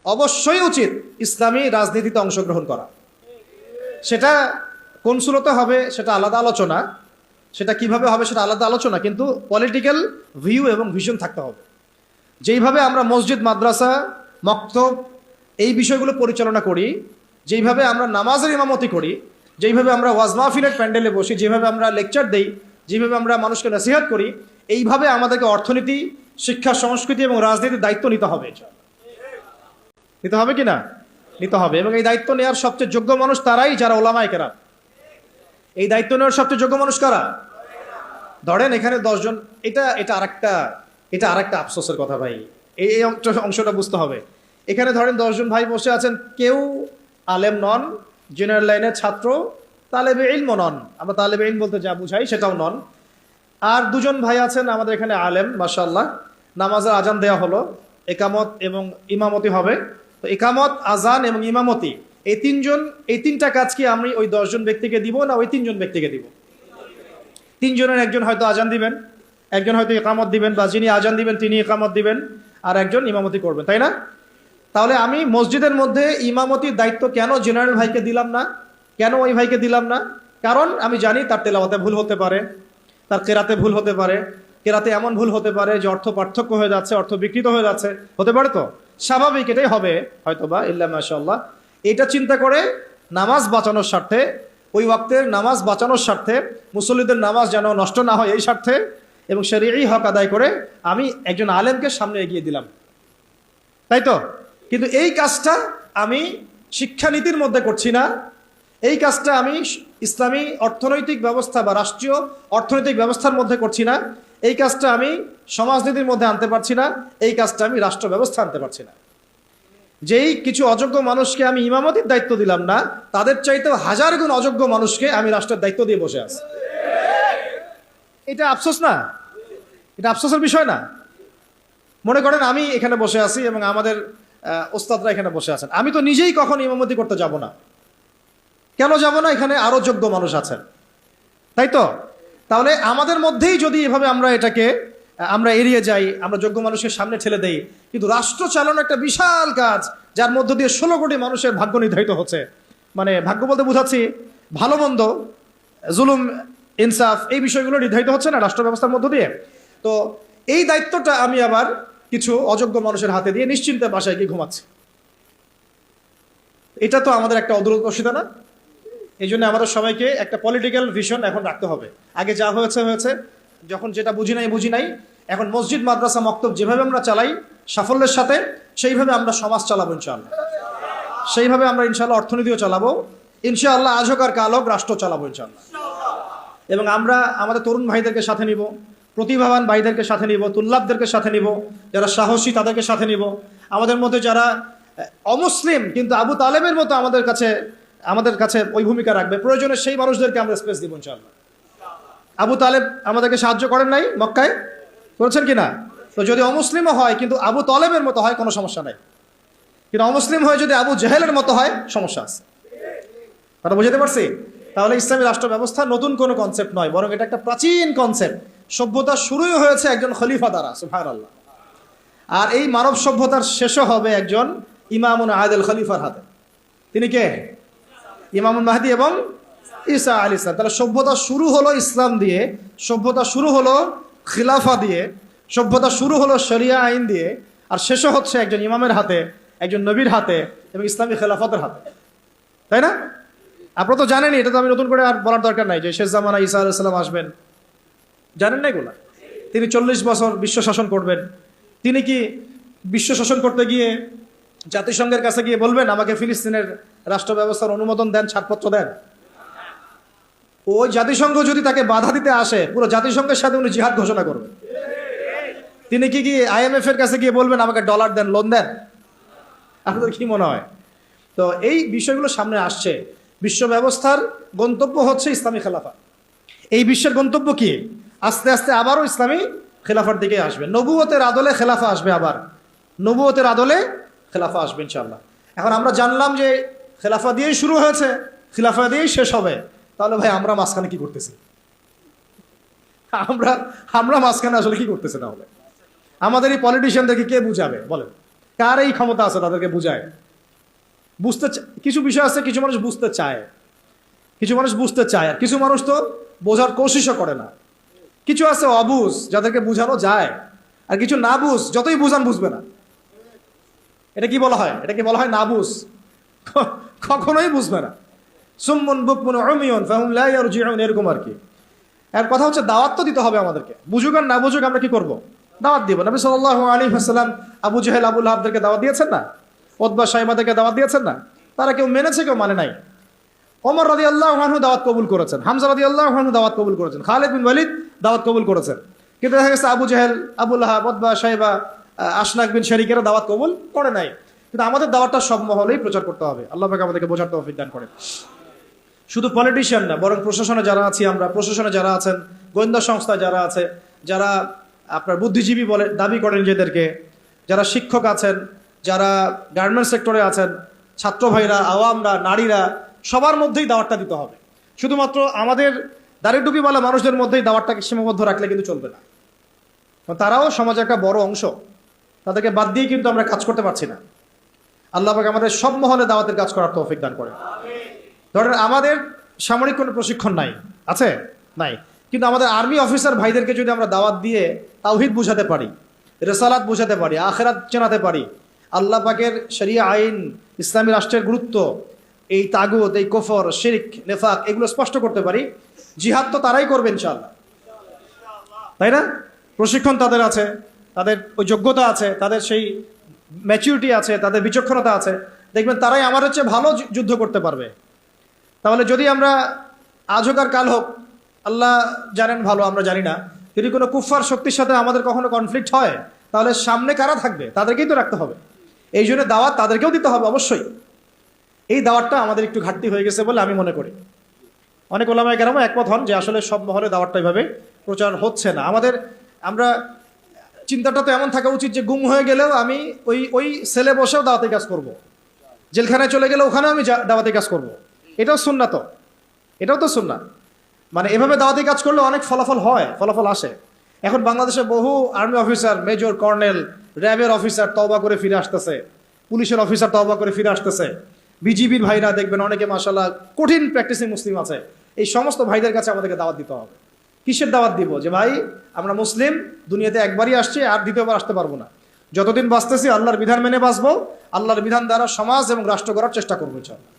অবশ্যই উচিত ইসলামী রাজনীতিতে অংশগ্রহণ করা। সেটা কোন সুরতে হবে সেটা আলাদা আলোচনা, সেটা কিভাবে হবে সেটা আলাদা আলোচনা, কিন্তু পলিটিক্যাল ভিউ এবং ভিশন থাকতে হবে। যেইভাবে আমরা মসজিদ, মাদ্রাসা, মক্তব এই বিষয়গুলো পরিচালনা করি, যেইভাবে আমরা নামাজের ইমামতি করি, যেইভাবে আমরা ওয়াজ মাহফিলের প্যান্ডেলে বসি, যেভাবে আমরা লেকচার দেই, যেভাবে আমরা মানুষকে নসিহত করি, এইভাবে আমাদেরকে অর্থনীতি, শিক্ষা, সংস্কৃতি এবং রাজনীতির দায়িত্ব নিতে হবে। নিতে হবে কি না? নিতে হবে। এবং এই দায়িত্ব নেওয়ার সবচেয়ে যোগ্য মানুষ তারাই যারা ওলামায়ে কেরাম। এই দায়িত্ব নেওয়ার সবচেয়ে যোগ্য মানুষ কারা? ধরেন এখানে 10 জন, এটা আরেকটা আফসোসের কথা ভাই, এই অংশটা বুঝতে হবে। এখানে ধরেন 10 জন ভাই বসে আছেন, কেউ আলেম নন, জেনারেল লাইনের ছাত্র, তালেবে ইলম নন, আমরা তালেবে ইলম বলতে যা বুঝাই সেটাও নন। আর 2 জন ভাই আছেন আমাদের এখানে আলেম, মাশাআল্লাহ। নামাজের আজান দেওয়া হলো, একামত এবং ইমামতি হবে। তো একামত, আজান এবং ইমামতি এই 3টা কাজ কি আমি ওই 10 জন ব্যক্তিকে দিব না ওই 3 জন ব্যক্তিকে দিব? 3 জনের একজন হয়তো আজান দিবেন, একজন হয়তো ইকামত দিবেন, বা যিনি আজান দিবেন তিনি ইকামত দিবেন, আর একজন ইমামতি করবেন, তাই না? তাহলে আমি মসজিদের মধ্যে ইমামতির দায়িত্ব কেন জেনারেল ভাইকে দিলাম না? কেন ওই ভাইকে দিলাম না? কারণ আমি জানি তার তেলাওয়াতে ভুল হতে পারে, তার কেরাতে ভুল হতে পারে, কেরাতে এমন ভুল হতে পারে যে অর্থ পার্থক্য হয়ে যাচ্ছে, অর্থ বিকৃত হয়ে যাচ্ছে, হতে পারে। তো স্বাভাবিক, এটাই হবে হয়তোবা, ইল্লা মাশাআল্লাহ। এটা চিন্তা করে নামাজ বাঁচানোর স্বার্থে, ওই ওয়াক্তের নামাজ বাঁচানোর স্বার্থে, মুসল্লিদের নামাজ যেন নষ্ট না হয় এই স্বার্থে, এবং শরীয়ী হক আদায় করে আমি একজন আলেমকে সামনে এগিয়ে দিলাম, তাই তো? কিন্তু এই কাজটা আমি শিক্ষানীতির মধ্যে করছি না, এই কাজটা আমি ইসলামী অর্থনৈতিক ব্যবস্থা বা রাষ্ট্রীয় অর্থনৈতিক ব্যবস্থার মধ্যে করছি না, এই কাজটা আমি সমাজনীতির মধ্যে আনতে পারছি না, এই কাজটা আমি রাষ্ট্র ব্যবস্থা আনতে পারছি না। যেই কিছু অযোগ্য মানুষকে আমি ইমামতির দায়িত্ব দিলাম না, তাদের চাইতেও 1000 গুণ অযোগ্য মানুষকে আমি রাষ্ট্রের দায়িত্ব দিয়ে বসে আছি। এটা আফসোস না? এটা আফসোসের বিষয় না? মনে করেন আমি এখানে বসে আছি এবং আমাদের ওস্তাদরা এখানে বসে আছেন, আমি তো নিজেই কখন ইমামতি করতে যাব না। কেন যাব না? এখানে আরো যোগ্য মানুষ আছেন, তাই তো? তাহলে আমাদের মধ্যেই যদি এভাবে আমরা এড়িয়ে যাই, আমরা যোগ্য মানুষের সামনে ঠেলে দেই, কিন্তু রাষ্ট্র চালানো একটা বিশাল কাজ, যার মধ্য দিয়ে 16 কোটি মানুষের ভাগ্য নির্ধারিত হচ্ছে। মানে ভাগ্য বলতে বুঝাচ্ছি ভালো মন্দ, জুলুম, ইনসাফ, এই বিষয়গুলো নির্ধারিত হচ্ছে না রাষ্ট্র ব্যবস্থার মধ্য দিয়ে। তো এই দায়িত্বটা আমি আবার কিছু অযোগ্য মানুষের হাতে দিয়ে নিশ্চিন্তে বাসায় গিয়ে ঘুমাচ্ছি। এটা তো আমাদের একটা অদূরদর্শিতা না? এই জন্য আমাদের সবাইকে একটা পলিটিক্যাল ভিশন এখন রাখতে হবে। আগে যা হয়েছে হয়েছে, যখন যেটা বুঝি নাই। এখন মসজিদ, মাদ্রাসা, মক্তব যেভাবে আমরা চালাই সাফল্যের সাথে, সেইভাবে আমরা সমাজ চালাবো ইনশাআল্লাহ, সেইভাবে আমরা ইনশাআল্লাহ অর্থনীতিও চালাবো ইনশাআল্লাহ, আজ হোক আর কাল হোক রাষ্ট্র চালাবো ইনশাআল্লাহ। এবং আমরা আমাদের তরুণ ভাইদেরকে সাথে নিব, প্রতিভাবান ভাইদেরকে সাথে নিব, তুল্লাবদেরকে সাথে নিব, যারা সাহসী তাদেরকে সাথে নিব। আমাদের মধ্যে যারা অমুসলিম কিন্তু আবু তালেবের মতো আমাদের কাছে ওই ভূমিকা রাখবে, প্রয়োজনে সেই মানুষদেরকে আমরা স্পেস দিব ইনশাআল্লাহ। আবু তালেব আমাদেরকে সাহায্য করেন নাই মক্কায়? করেছেন কিনা? তো যদি অমুসলিমও হয় কিন্তু আবু তালেবের মতো হয়, কোনো সমস্যা নাই। কিন্তু অমুসলিম হয়ে যদি আবু জেহেলের মতো হয়, সমস্যা আছে। কথা বুঝতে পারছি? তাহলে ইসলামী রাষ্ট্র ব্যবস্থা নতুন কোনো কনসেপ্ট নয়, বরং এটা একটা প্রাচীন কনসেপ্ট। সভ্যতা শুরুই হয়েছে একজন খলিফা দ্বারা, সুবহানাল্লাহ। আর এই মানব সভ্যতার শেষও হবে একজন ইমামুন আদিল খলিফার হাতে। তিনি কে? ইমামুল মাহদি এবং ঈসা আলাইহিস সালাম। তাহলে সভ্যতা শুরু হলো ইসলাম দিয়ে, সভ্যতা শুরু হলো খিলাফা দিয়ে, সভ্যতা শুরু হলো শরিয়া আইন দিয়ে, আর শেষও হচ্ছে একজন ইমামের হাতে, একজন নবীর হাতে এবং ইসলামী খেলাফতের হাতে, তাই না? আপনারা তো জানেনই, এটা তো আমি নতুন করে আর বলার দরকার নাই যে শেষ জামানা ঈসা আলাইহিস সালাম আসবেন। জানেন না এগুলা? তিনি 40 বছর বিশ্ব শাসন করবেন। তিনি কি বিশ্ব শাসন করতে গিয়ে জাতিসংঘের কাছে গিয়ে বলবেন আমাকে ফিলিস্তিনের রাষ্ট্র ব্যবস্থার অনুমোদন দেন, ছাড়পত্র দেন? ওই জাতিসংঘ যদি তাকে বাধা দিতে আসে, পুরো জাতিসংঘের সাথে উনি জিহাদ ঘোষণা করবেন। তিনি কি IMF এর কাছে গিয়ে বলবেন আমাকে ডলার দেন, লোন দেন? আপনাদের কি মনে হয়? তো এই বিষয়গুলো সামনে আসছে। বিশ্ব ব্যবস্থার গন্তব্য হচ্ছে ইসলামী খেলাফা। এই বিশ্বের গন্তব্য কি? আস্তে আস্তে আবারও ইসলামী খেলাফার দিকে আসবে। নবুয়তের আদলে খেলাফা আসবে, আবার নবুয়তের আদলে খেলাফা আসবে ইনশাআল্লাহ। এখন আমরা জানলাম যে খেলাফা দিয়েই শুরু হয়েছে, খেলাফা দিয়েই শেষ হবে। তাহলে ভাই আমরা মাঝখানে কি করতেছি? আমরা মাঝখানে আসলে কি করতেছি? তাহলে আমাদের এই পলিটিশিয়ানদেরকে কে বুঝাবে বলেন? কার এই ক্ষমতা আছে তাদেরকে বুঝায়? কিছু বিষয় আছে, কিছু মানুষ বুঝতে চায়, কিছু মানুষ বুঝতে চায়, আর কিছু মানুষ তো বোঝার কোশিশও করে না। কিছু আছে অবুঝ, যাদেরকে বুঝানো যায়, আর কিছু না বুঝ, যতই বুঝান বুঝবে না। এটা কি বলা হয়? এটা কি বলা হয় না বুঝ? কখনোই বুঝবে না। সুম্মুন বুকমুন উমিয়ুন ফাহুম লা ইয়ারজিউন, এরকম আর কি। এর কথা হচ্ছে দাওয়াত তো দিতে হবে আমাদেরকে, বুঝুক আর না বুঝুক আমরা কি করব? দাওয়াত দিব। নবী সাল্লাল্লাহু আলাইহি ওয়াসাল্লাম আবু জাহেল আবু লাহাবদেরকে দাওয়াত দিয়েছেন না? উতবা শাইবাদেরকে দাওয়াত দিয়েছেন না? তারা কেউ মেনেছে, কেউ মানে নাই। ওমর রাদিয়াল্লাহু আনহু দাওয়াত কবুল করেছেন, হামজা রাদিয়াল্লাহু আনহু দাওয়াত কবুল করেছেন, খালিদ বিন ওয়ালিদ দাওয়াত কবুল করেছেন। কিন্তু দেখা গেছে আবু জাহেল, আবু লাহাব, উতবা শাইবা, আশনাক বিন শারিকেরা দাওয়াত কবুল করে নাই। কিন্তু আমাদের দাওয়াতটা সব মহলেই প্রচার করতে হবে। আল্লাহ পাক আমাদেরকে বোঝার তৌফিক দান করেন। শুধু পলিটিশিয়ান না, বরং প্রশাসনে যারা আছি আমরা, প্রশাসনে যারা আছেন, গোয়েন্দা সংস্থা যারা আছে, যারা আপনার বুদ্ধিজীবী বলে দাবি করেন নিজেদেরকে, যারা শিক্ষক আছেন, যারা গার্মেন্টস সেক্টরে আছেন, ছাত্র ভাইরা, আওয়ামরা, নারীরা, সবার মধ্যেই দাওয়াতটা দিতে হবে। শুধুমাত্র আমাদের দাড়ি টুপিওয়ালা মানুষদের মধ্যেই দাওয়াতটাকে সীমাবদ্ধ রাখলে কিন্তু চলবে না। তারাও সমাজের একটা বড় অংশ, তাদেরকে বাদ দিয়ে কিন্তু আমরা কাজ করতে পারছি না। আল্লাহ পাক আমাদের সব মহলে দাওয়াতের কাজ করার তৌফিক দান করেন। ধরেন আমাদের সামরিক কোনো প্রশিক্ষণ নাই, আছে? নাই। কিন্তু আমাদের আর্মি অফিসার ভাইদেরকে যদি আমরা দাওয়াত দিয়ে তাওহীদ বুঝাতে পারি, রিসালাত বুঝাতে পারি, আখিরাত চেনাতে পারি, আল্লাহ পাকের শরিয়া আইন, ইসলামী রাষ্ট্রের গুরুত্ব, এই তাগুত, এই কুফর, শিরক, নেফাক, এগুলো স্পষ্ট করতে পারি, জিহাদ তো তারাই করবে ইনশাআল্লাহ, তাই না? প্রশিক্ষণ তাদের আছে, তাদের ওই যোগ্যতা আছে, তাদের সেই ম্যাচুরিটি আছে, তাদের বিচক্ষণতা আছে, দেখবেন তারাই আমাদের চেয়ে ভালো যুদ্ধ করতে পারবে। তাহলে যদি আমরা আজ হোক আর কাল হোক, আল্লাহ জানেন ভালো, আমরা জানি না, যদি কোনো কুফফার শক্তির সাথে আমাদের কখনো কনফ্লিক্ট হয়, তাহলে সামনে কারা থাকবে? তাদেরকেই তো রাখতে হবে। এই জন্য দাওয়াত তাদেরকেও দিতে হবে অবশ্যই। এই দাওয়াতটা আমাদের একটু ঘাটতি হয়ে গেছে বলে আমি মনে করি। অনেক ওলামায়ে কেরাম একমত হন যে আসলে সব মহলে দাওয়াতটা এইভাবে প্রচার হচ্ছে না। আমরা চিন্তাটা তো এমন থাকা উচিত যে গুম হয়ে গেলেও আমি ওই সেলে বসেও দাওয়াতি কাজ করব, জেলখানায় চলে গেলে ওখানেও আমি দাওয়াতি কাজ করব। এটাও সুন্নাহ, তো এটাও তো সুন্নাহ। মানে এভাবে দাওয়াতি কাজ করলে অনেক ফলাফল হয়, ফলাফল আসে। এখন বাংলাদেশে বহু আর্মি অফিসার, মেজর, কর্নেল, র্যাবের অফিসার তওবা করে ফিরে আসতেছে, পুলিশের অফিসার তওবা করে ফিরে আসতেছে, বিজিবির ভাইরা দেখবেন অনেকে মাশাআল্লাহ কঠিন প্র্যাকটিসিং মুসলিম আছে। এই সমস্ত ভাইদের কাছে আমাদেরকে দাওয়াত দিতে হবে। কিসের দাওয়াত দিব? যে ভাই আমরা মুসলিম, দুনিয়াতে একবারই আসছি, আর দ্বিতীয়বার আসতে পারবো না। যতদিন বাঁচতেছি আল্লাহর বিধান মেনে বাঁচবো, আল্লাহর বিধান দ্বারা সমাজ এবং রাষ্ট্র গড়ার চেষ্টা করবো ইনশাআল্লাহ।